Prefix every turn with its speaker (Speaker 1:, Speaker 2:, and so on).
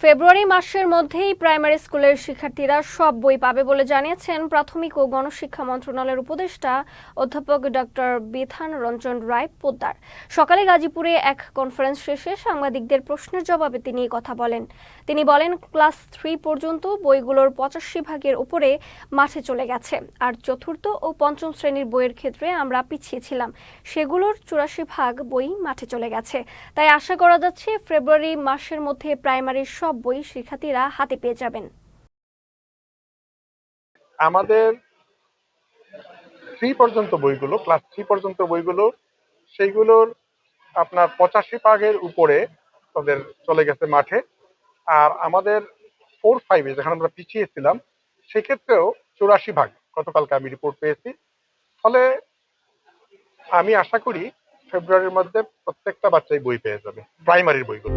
Speaker 1: ফেব্রুয়ারি মাসের মধ্যেই প্রাইমারি স্কুলের শিক্ষার্থীরা সব বই পাবে বলে জানিয়েছেন প্রাথমিক ও গণশিক্ষা মন্ত্রণালয়ের উপদেষ্টা অধ্যাপক ডক্টর বিধান রঞ্জন রায় পোদ্দার। সকালে গাজীপুরে এক কনফারেন্স শেষে সাংবাদিকদের প্রশ্নের জবাবে তিনি কথা বলেন। তিনি বলেন, ক্লাস 3 পর্যন্ত বইগুলোর 85% উপরে মাঠে চলে গেছে, আর চতুর্থ ও পঞ্চম শ্রেণীর বইয়ের ক্ষেত্রে আমরা পিছিয়ে ছিলাম। সেগুলোর 84% বই মাঠে চলে গেছে। তাই আশা করা যাচ্ছে ফেব্রুয়ারি মাসের মধ্যে প্রাইমারির সব বই শিক্ষার্থীরা হাতে পেয়ে যাবেন।
Speaker 2: আমাদের ক্লাস 3 পর্যন্ত বইগুলো সেইগুলোর আপনার 85% উপরে তাদের চলে গেছে মাঠে। আর আমাদের 4-5 যেখানে আমরা পিছিয়ে ছিলাম সেক্ষেত্রেও 84% গতকালকে আমি রিপোর্ট পেয়েছি। ফলে আমি আশা করি ফেব্রুয়ারির মধ্যে প্রত্যেকটা বাচ্চাই বই পেয়ে যাবে, প্রাইমারির বইগুলো।